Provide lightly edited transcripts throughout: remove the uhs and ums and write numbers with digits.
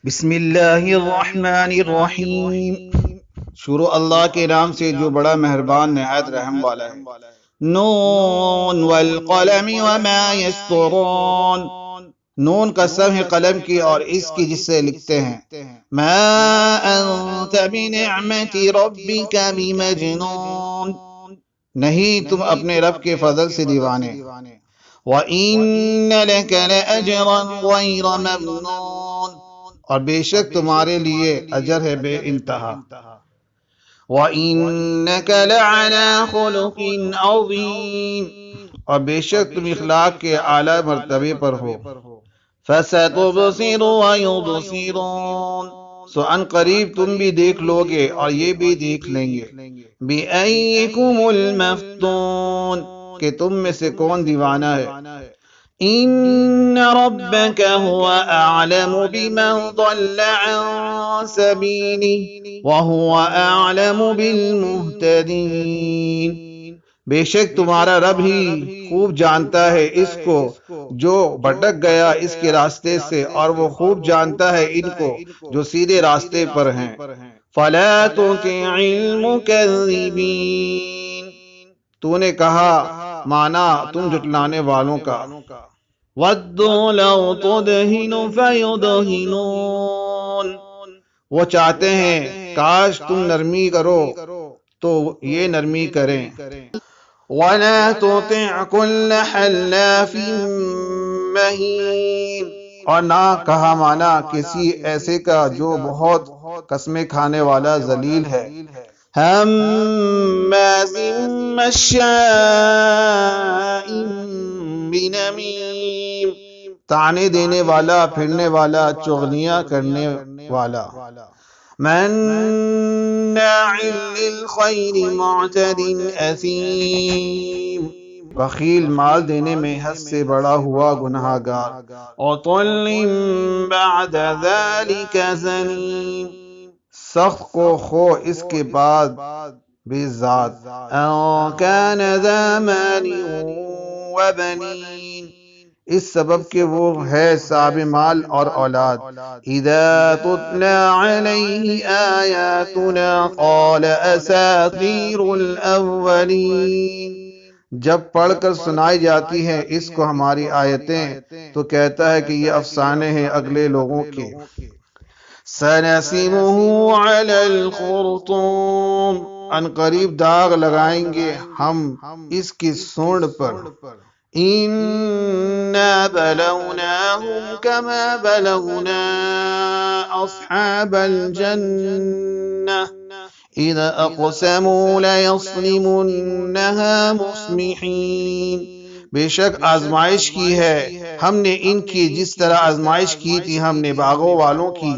بسم اللہ الرحمن الرحیم، شروع اللہ کے نام سے جو بڑا مہربان نہایت رحم والا ہے۔ نون والقلم وما یسطرون، نون قسم ہے قلم کی اور اس کی جس سے لکھتے ہیں۔ ما انت بنعمت ربک بمجنون، نہیں تم اپنے رب کے فضل سے دیوانے۔ وَإِنَّ لَكَ لَأَجْرًا غَيْرَ مَمْنُونٍ، اور بے شک تمہارے لیے اجر ہے بے انتہا۔ وَإِنَّكَ لَعَلَى خُلُقٍ عَظِيمٍ، اور بے شک تم اخلاق کے اعلیٰ مرتبے پر ہو۔ فَسَتُبْصِرُ وَيُبْصِرُونَ، سو ان قریب تم بھی دیکھ لو گے اور یہ بھی دیکھ لیں گے۔ بِأَيِّكُمُ الْمَفْتُونُ، کہ تم میں سے کون دیوانہ ہے۔ ان ربک هو اعلم بمن ضل عن سبیلہ وهو اعلم بالمہتدین، بے شک تمہارا رب ہی خوب جانتا ہے اس کو جو بھٹک گیا اس کے راستے سے، اور وہ خوب جانتا ہے ان کو جو سیدھے راستے پر ہیں۔ فلا تطع المکذبین، تو نے کہا مانا تم جھٹلانے والوں کا۔ وَدُّوا لَوْ تُدْہِنُ فَيُدْہِنُونَ، وہ چاہتے ہیں کاش تم نرمی کرو تو یہ نرمی کریں۔ وَلَا تُطِعْ كُلَّ حَلَّافٍ مَّهِینٍ، اور نہ کہا مانا کسی ایسے کا جو بہت قسمیں کھانے والا ذلیل ہے۔ ہمازٍ مشاء بنمیم، طعنے دینے والا، پھرنے والا، چغلیاں کرنے والا۔ مناع للخیر معتد اثیم، بخیل، مال دینے میں حد سے بڑا ہوا گناہ گار۔ عتل بعد ذلک زنیم، سخت کو خو اس کے بعد بے ذات۔ ان کان ذا مال وبنین، اس سبب کہ وہ ہے صاحب مال اور اولاد۔ اذا تتلی علیہ آیاتنا قال اساطیر الاولین، جب پڑھ کر سنائی جاتی ہیں اس کو ہماری آیتیں تو کہتا ہے کہ یہ افسانے ہیں اگلے لوگوں کے۔ سنسمہ علی الخرطوم، ان قریب داغ لگائیں گے ہم اس کی سونڈ پر۔ اِنَّا بَلَوْنَاهُمْ كَمَا بَلَوْنَا أَصْحَابَ الْجَنَّةِ إِذْ أَقْسَمُوا لَيَصْرِمُنَّهَا مُصْبِحِينَ، بے شک آزمائش کی ہے ہم نے ان کی جس طرح آزمائش کی تھی ہم نے باغوں والوں کی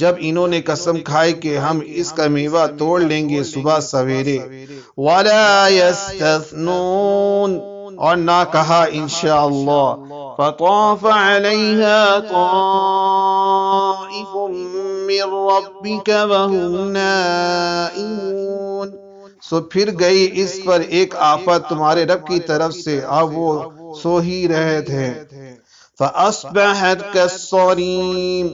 جب انہوں نے قسم کھائی کہ ہم اس کا میوہ توڑ لیں گے صبح سویرے۔ وَلَا يَسْتَثْنُونَ، اور نہ کہا انشاءاللہ۔ فَطَافَ عَلَيْهَا طَائِفٌ مِّن رَّبِّكَ وَهُمْ نَائِمُونَ، سو پھر گئی اس پر ایک آفت تمہارے رب کی طرف سے اور وہ سو ہی رہے تھے۔ فَأَصْبَحَتْ كَالصَّرِيمِ،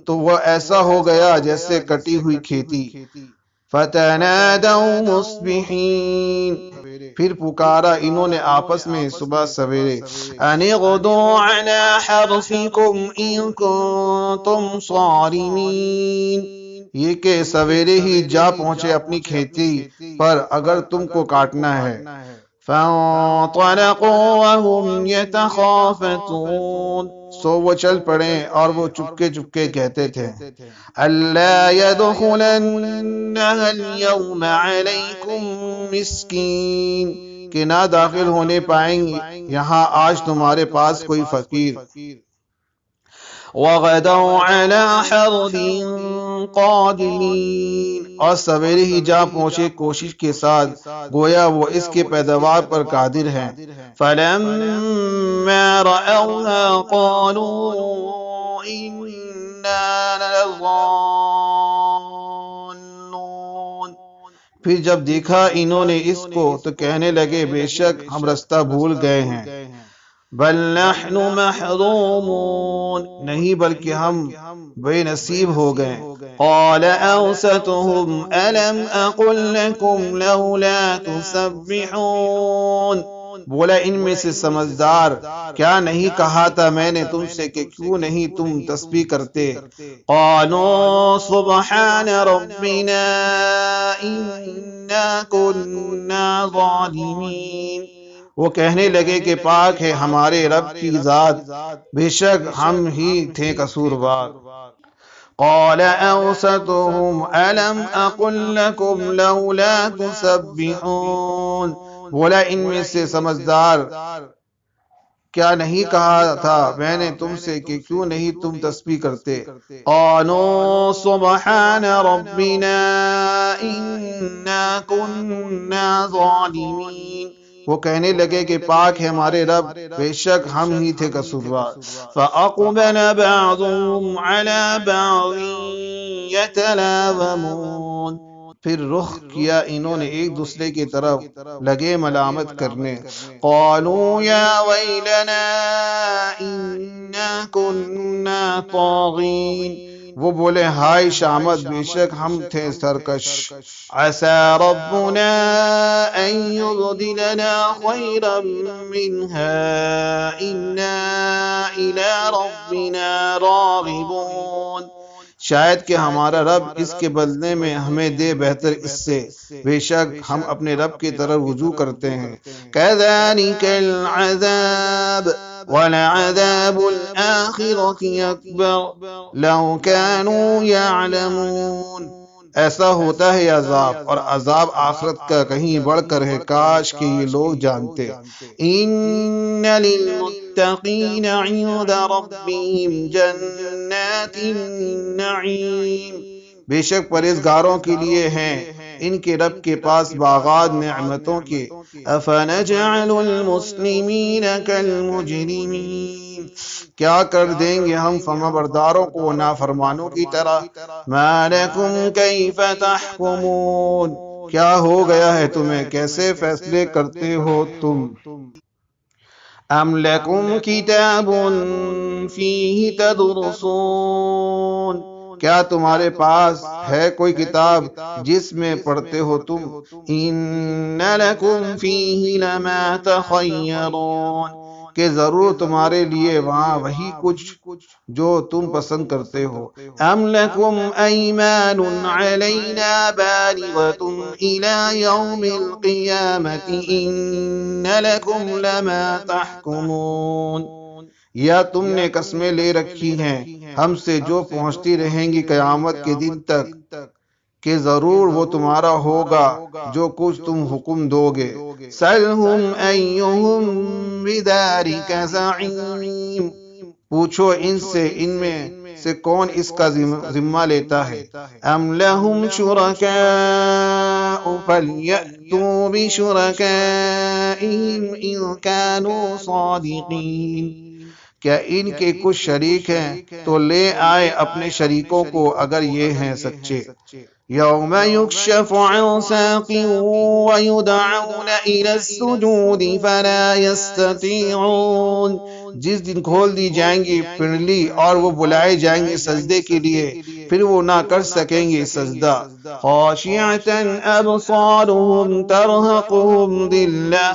تو وہ ایسا ہو گیا جیسے کٹی ہوئی کھیتی۔ فَتَنَادَوْا مُصْبِحِينَ، پھر پکارا انہوں نے آپس میں صبح سویرے۔ أَنِ اغْدُوا عَلَىٰ حَرْثِكُمْ إِن كُنتُمْ صَارِمِينَ، یہ کہ سویرے ہی جا پہنچے اپنی کھیتی پر اگر تم کو کاٹنا ہے۔ فَانطَلَقُوا وَهُمْ يَتَخَافَتُونَ، سو وہ چل پڑے اور وہ چپکے چپکے کہتے تھے۔ أَلَّا يَدْخُلَنَّهَا الْيَوْمَ عَلَيْكُمْ مِسْكِينٌ، کہ نہ داخل ہونے پائیں یہاں آج تمہارے پاس کوئی فقیر۔ وَغَدَوْا عَلَىٰ حَرْدٍ قَادِرِينَ، اور سویرے ہی جا پہنچے کوشش کے ساتھ گویا وہ اس کے پیداوار پر قادر ہیں۔ فَلَمَّا رَأَوْهَا قَالُوا إِنَّا لَضَالُّونَ، پھر جب دیکھا انہوں نے اس کو تو کہنے لگے بے شک ہم رستہ بھول گئے ہیں۔ بل نحن محرومون، نہیں بلکہ ہم بے نصیب ہو گئے۔ قال اوسطهم الم اقل لكم لولا تسبحون، بولا ان میں سے سمجھدار، کیا نہیں کہا تھا میں نے تم سے کہ کیوں نہیں تم تسبیح کرتے؟ قالوا سبحان ربنا انا كنا ظالمین، وہ کہنے لگے کہ پاک ہے ہمارے رب کی ذات، بے شک ہم ہی تھے قصوروار۔ قال اوسطهم الم اقل لكم لولا تسبحون، بولا ان میں سے سمجھدار، کیا نہیں کہا تھا میں نے تم سے کہ کیوں نہیں تم تسبیح کرتے؟ قالوا سبحان ربنا انا كنا ظالمین، وہ کہنے لگے کہ پاک ہے ہمارے رب، بے شک ہم ہی تھے قصوروار۔ فأقبل بعضهم على بعض يتلاومون، پھر رخ کیا انہوں نے ایک دوسرے کی طرف، لگے ملامت کرنے۔ قالوا یا ویلنا انا كنا طاغین، وہ بولے ہائے شامت، بے شک ہم تھے سرکش۔ عسى ربنا ان يبدلنا خيرا منها انا الى ربنا راغبون، شاید کہ ہمارا رب اس کے بدلے میں ہمیں دے بہتر اس سے، بے شک ہم اپنے رب کی طرف رجوع کرتے ہیں۔ كذلك العذاب ولعذاب الآخرة أكبر لو كانوا يعلمون، ایسا ہوتا ہے عذاب، اور عذاب آخرت کا کہیں بڑھ کر ہے، کاش کہ یہ لوگ جانتے۔ ان للمتقین عند ربهم جنات النعیم، بے شک پرہیزگاروں کے لیے ہیں ان کے رب کے پاس باغات نعمتوں کے۔ افنجعل المسلمین کالمجرمین، کیا کر دیں گے ہم فرمانبرداروں کو نافرمانوں کی طرح؟ ما لکم کیف تحکمون، کیا ہو گیا ہے تمہیں، کیسے فیصلے کرتے ہو تم؟ ام لکم کتاب فیہ تدرسون، کیا تمہارے پاس ہے کوئی کتاب جس میں پڑھتے ہو تم؟ ان لکم فیہ لما تخیرون، کہ ضرور تمہارے لیے وہاں وہی کچھ جو تم پسند کرتے ہو۔ ام لکم ایمان علینا بالغۃ الی یوم القیامۃ ان لکم لما تحکمون، یا تم نے قسمیں لے رکھی ہیں ہم سے جو پہنچتی رہیں گی قیامت کے دن تک، کہ ضرور وہ تمہارا ہوگا جو کچھ تم حکم دو گے۔ سلہم ایہم بذالک زعیم، پوچھو ان سے ان میں سے کون اس کا ذمہ لیتا ہے۔ ام لہم شرکاء فلیأتوا بشرکائہم ان کانوا صادقین، کیا ان کے کچھ شریک ہیں تو لے آئے اپنے شریکوں کو اگر یہ ہیں سچے۔ یوم یکشف عن ساق ویدعون الی السجود فلا یستطیعون، جس دن کھول دی جائیں گی پنڈلی اور وہ بلائے جائیں گے سجدے کے لیے، پھر وہ نہ کر سکیں گے سجدہ۔ خاشعۃ ابصارهم ترہقهم ذلہ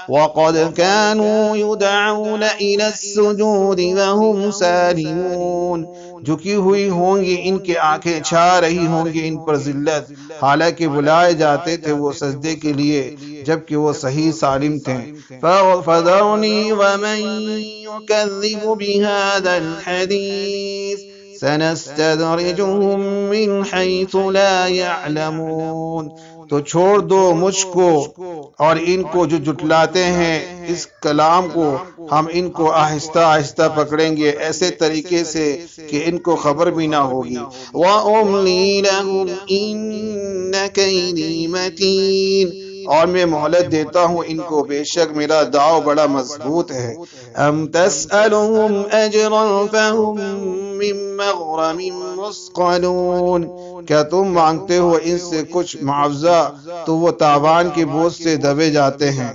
وقد كانوا يدعون الی السجود وهم سالمون، جھکی ہوئی ہوں گی ان کی آنکھیں، چھا رہی ہوں گی ان پر ذلت، حالانکہ بلائے جاتے تھے وہ سجدے کے لیے جبکہ وہ صحیح سالم تھے۔ فَذَرْنِي وَمَن يُكَذِّبُ بِهَذَا الْحَدِيثِ سَنَسْتَدْرِجُهُم مِّنْ حَيْثُ لَا يَعْلَمُونَ، تو چھوڑ دو مجھ کو اور ان کو جو جھٹلاتے ہیں اس کلام کو، ہم ان کو آہستہ آہستہ پکڑیں گے ایسے طریقے سے کہ ان کو خبر بھی نہ ہوگی۔ وَأُمْلِي لَهُمْ إِنَّ كَيْدِي مَتِينٌ، اور میں مہلت دیتا ہوں ان کو، بے شک میرا داؤ بڑا مضبوط ہے۔ ام تسألهم اجرا فهم من مغرم مثقلون، کیا تم مانگتے ہو ان سے کچھ معاوضہ تو وہ تاوان کے بوجھ سے دبے جاتے ہیں۔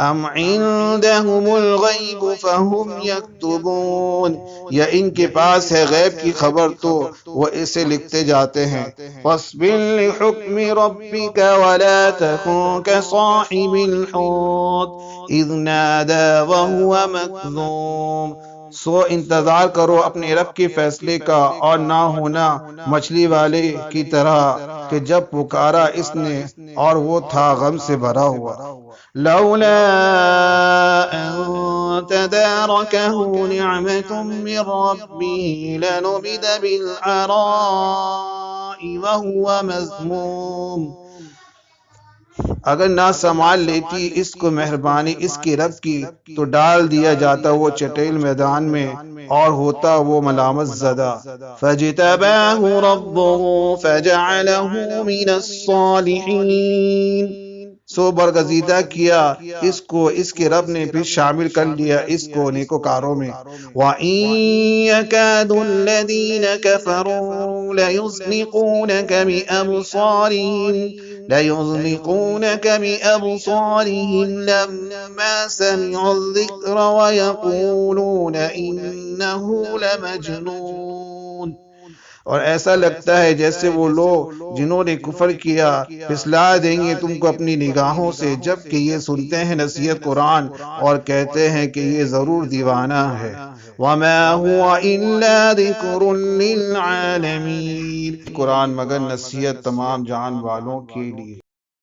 ام عندهم الغیب فهم یکتبون، یا ان کے پاس ہے غیب کی خبر تو وہ اسے لکھتے جاتے ہیں. فاصبر لحکم ربک ولا تکن كصاحب الحوت اذ نادى وهو مکظوم. سو انتظار کرو اپنے رب کے فیصلے کا، اور نہ ہونا مچھلی والے کی طرح کہ جب پکارا اس نے اور وہ تھا غم سے بھرا ہوا. لولا أن تداركه نعمة من ربه لنبذ بالعراء وهو مذموم. اگر نہ سنبھال لیتی اس کو مہربانی اس کے رب کی تو ڈال دیا جاتا وہ چٹیل میدان میں اور ہوتا وہ ملامت زدہ. فاجتباه ربه فجعله من الصالحین، سو برگزیدہ کیا اس کو اس کے رب نے پھر شامل کر لیا اس کو نیکوکاروں میں. وَإِن يَكَادُ الَّذِينَ كَفَرُوا لَيُزْلِقُونَكَ بِأَبْصَارِهِمْ لَمَّا سَمِعُوا الذِّكْرَ وَيَقُولُونَ إِنَّهُ لَمَجْنُونٌ. اور ایسا لگتا ہے جیسے وہ لوگ جنہوں نے کفر کیا پھسلا دیں گے تم کو اپنی نگاہوں سے جب کہ یہ سنتے ہیں نصیحت قرآن اور کہتے ہیں کہ یہ ضرور دیوانہ ہے. وَمَا هُوَ إِلَّا ذِكْرٌ لِّلْعَالَمِينَ، قرآن مگر نصیحت تمام جہان والوں کے لیے.